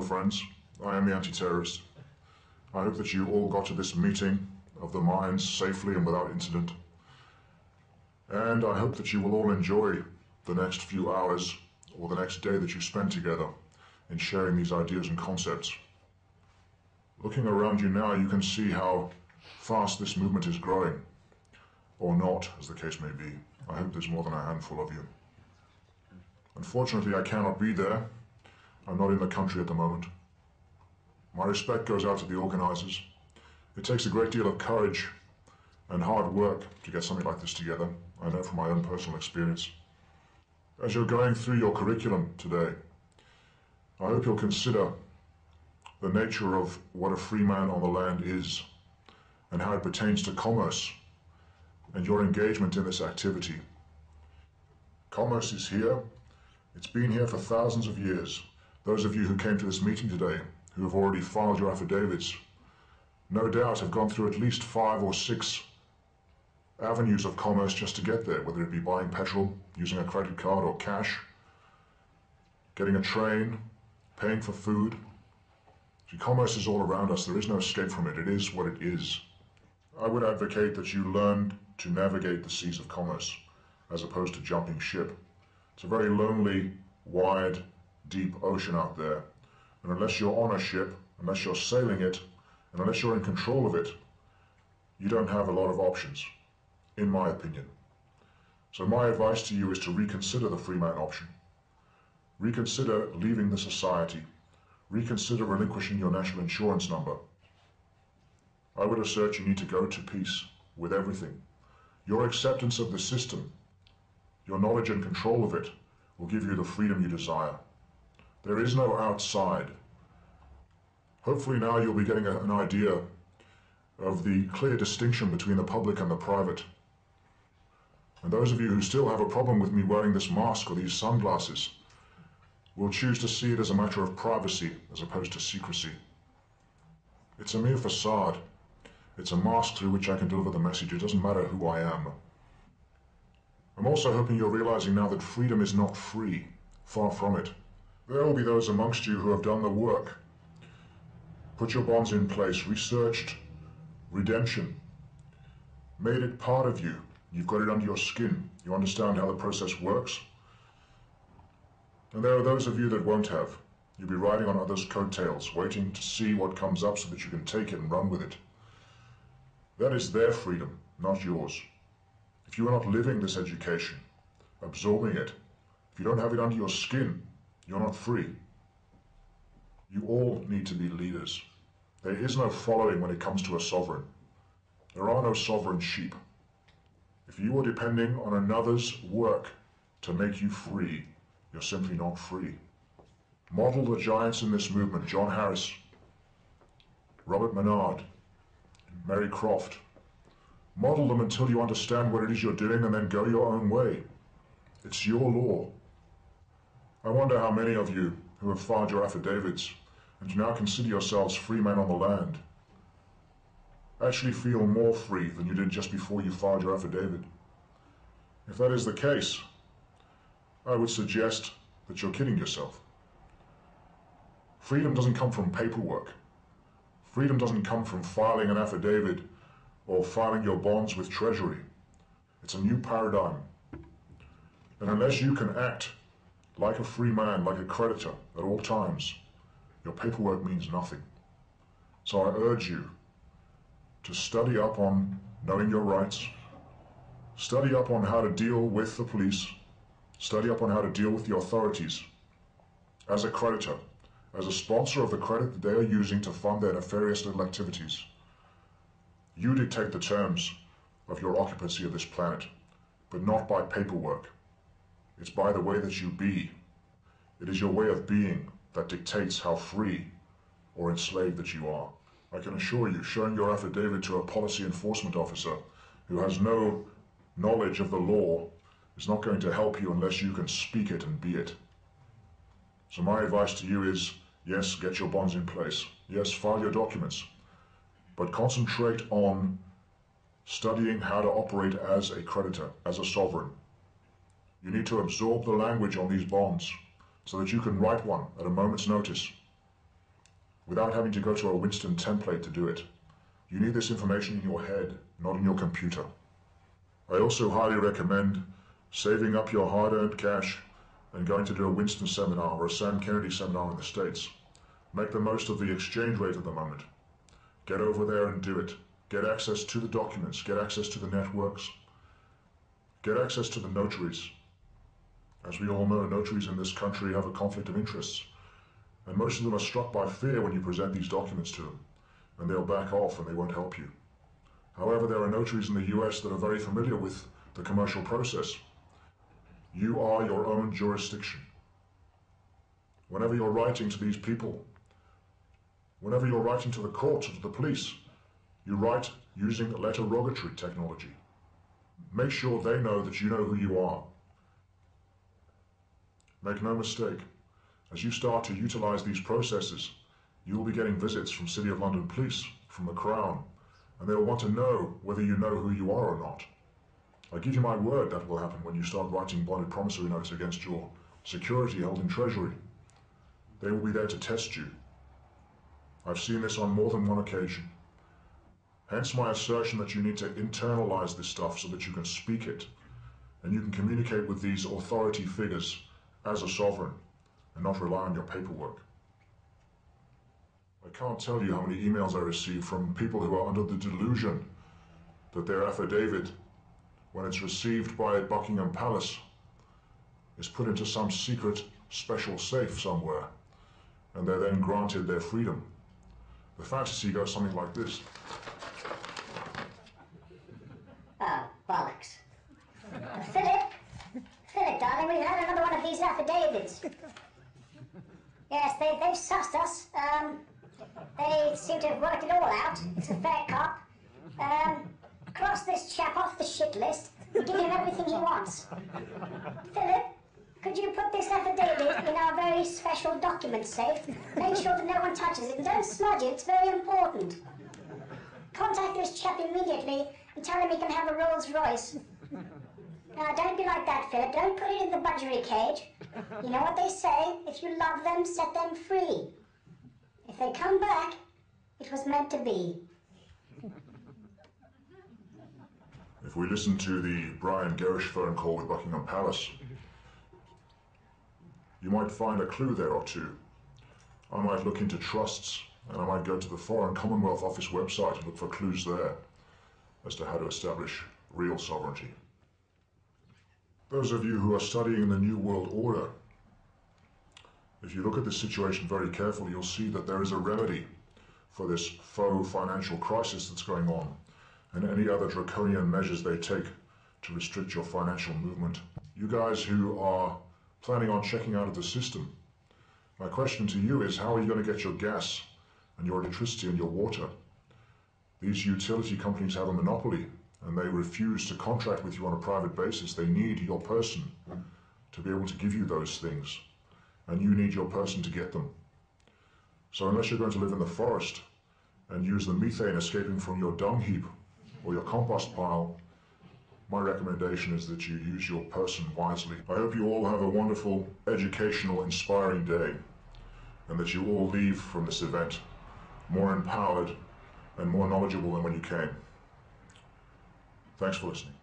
Hello friends, I am the Anti-Terrorist. I hope that you all got to this meeting of the minds safely and without incident. And I hope that you will all enjoy the next few hours or the next day that you spend together in sharing these ideas and concepts. Looking around you now, you can see how fast this movement is growing, or not, as the case may be. I hope there's more than a handful of you. Unfortunately, I cannot be there. I'm not in the country at the moment. My respect goes out to the organizers. It takes a great deal of courage and hard work to get something like this together. I know from my own personal experience. As you're going through your curriculum today, I hope you'll consider the nature of what a free man on the land is and how it pertains to commerce and your engagement in this activity. Commerce is here. It's been here for thousands of years. Those of you who came to this meeting today, who have already filed your affidavits, no doubt have gone through at least 5 or 6 avenues of commerce just to get there, whether it be buying petrol, using a credit card or cash, getting a train, paying for food. See, commerce is all around us. There is no escape from it. It is what it is. I would advocate that you learn to navigate the seas of commerce as opposed to jumping ship. It's a very lonely, wide, deep ocean out there, and unless you're on a ship, unless you're sailing it, and unless you're in control of it, you don't have a lot of options, in my opinion. So my advice to you is to reconsider the free man option. Reconsider leaving the society. Reconsider relinquishing your national insurance number. I would assert you need to go to peace with everything. Your acceptance of the system, your knowledge and control of it, will give you the freedom you desire. There is no outside. Hopefully now you'll be getting an idea of the clear distinction between the public and the private. And those of you who still have a problem with me wearing this mask or these sunglasses will choose to see it as a matter of privacy as opposed to secrecy. It's a mere facade. It's a mask through which I can deliver the message. It doesn't matter who I am. I'm also hoping you're realizing now that freedom is not free. Far from it. There will be those amongst you who have done the work, put your bonds in place, researched redemption, made it part of you. You've got it under your skin. You understand how the process works. And there are those of you that won't have. You'll be riding on others' coattails, waiting to see what comes up so that you can take it and run with it. That is their freedom, not yours. If you are not living this education, absorbing it, if you don't have it under your skin, you're not free. You all need to be leaders. There is no following when it comes to a sovereign. There are no sovereign sheep. If you are depending on another's work to make you free, you're simply not free. Model the giants in this movement: John Harris, Robert Menard, Mary Croft. Model them until you understand what it is you're doing and then go your own way. It's your law. I wonder how many of you who have filed your affidavits and now consider yourselves free men on the land actually feel more free than you did just before you filed your affidavit. If that is the case, I would suggest that you're kidding yourself. Freedom doesn't come from paperwork. Freedom doesn't come from filing an affidavit or filing your bonds with Treasury. It's a new paradigm. And unless you can act like a free man, like a creditor at all times, your paperwork means nothing. So I urge you to study up on knowing your rights, study up on how to deal with the police, study up on how to deal with the authorities as a creditor, as a sponsor of the credit that they are using to fund their nefarious little activities. You dictate the terms of your occupancy of this planet, but not by paperwork. It's by the way that you be. It is your way of being that dictates how free or enslaved that you are. I can assure you, showing your affidavit to a policy enforcement officer who has no knowledge of the law is not going to help you unless you can speak it and be it. So my advice to you is, yes, get your bonds in place. Yes, file your documents. But concentrate on studying how to operate as a creditor, as a sovereign. You need to absorb the language on these bonds so that you can write one at a moment's notice. without having to go to a Winston template to do it. You need this information in your head, not in your computer. I also highly recommend saving up your hard-earned cash and going to do a Winston seminar or a Sam Kennedy seminar in the States. Make the most of the exchange rate at the moment. Get over there and do it. Get access to the documents, get access to the networks, get access to the notaries. As we all know, notaries in this country have a conflict of interests, and most of them are struck by fear when you present these documents to them, and they'll back off and they won't help you. However, there are notaries in the US that are very familiar with the commercial process. You are your own jurisdiction. Whenever you're writing to these people, whenever you're writing to the courts or to the police, you write using letter rogatory technology. Make sure they know that you know who you are. Make no mistake, as you start to utilize these processes, you will be getting visits from City of London Police, from the Crown, and they'll want to know whether you know who you are or not. I give you my word that will happen when you start writing bonded promissory notes against your security held in Treasury. They will be there to test you. I've seen this on more than one occasion. Hence my assertion that you need to internalize this stuff so that you can speak it, and you can communicate with these authority figures as a sovereign, and not rely on your paperwork. I can't tell you how many emails I receive from people who are under the delusion that their affidavit, when it's received by Buckingham Palace, is put into some secret special safe somewhere, and they're then granted their freedom. The fantasy goes something like this. Oh, bollocks. Philip, darling, we've had another one of these affidavits. Yes, they've sussed us. They seem to have worked it all out. It's a fair cop. Cross this chap off the shit list and give him everything he wants. Philip, could you put this affidavit in our very special document safe? Make sure that no one touches it, and don't smudge it, it's very important. Contact this chap immediately and tell him he can have a Rolls Royce. Now, don't be like that, Philip. Don't put it in the budgery cage. You know what they say? If you love them, set them free. If they come back, it was meant to be. If we listen to the Brian Gerrish phone call with Buckingham Palace, you might find a clue there or two. I might look into trusts, and I might go to the Foreign Commonwealth Office website and look for clues there as to how to establish real sovereignty. Those of you who are studying the New World Order, if you look at this situation very carefully, you'll see that there is a remedy for this faux financial crisis that's going on, and any other draconian measures they take to restrict your financial movement. You guys who are planning on checking out of the system, my question to you is, how are you going to get your gas and your electricity and your water? These utility companies have a monopoly, and they refuse to contract with you on a private basis. They need your person to be able to give you those things, and you need your person to get them. So unless you're going to live in the forest and use the methane escaping from your dung heap or your compost pile, my recommendation is that you use your person wisely. I hope you all have a wonderful, educational, inspiring day, and that you all leave from this event more empowered and more knowledgeable than when you came. Thanks for listening.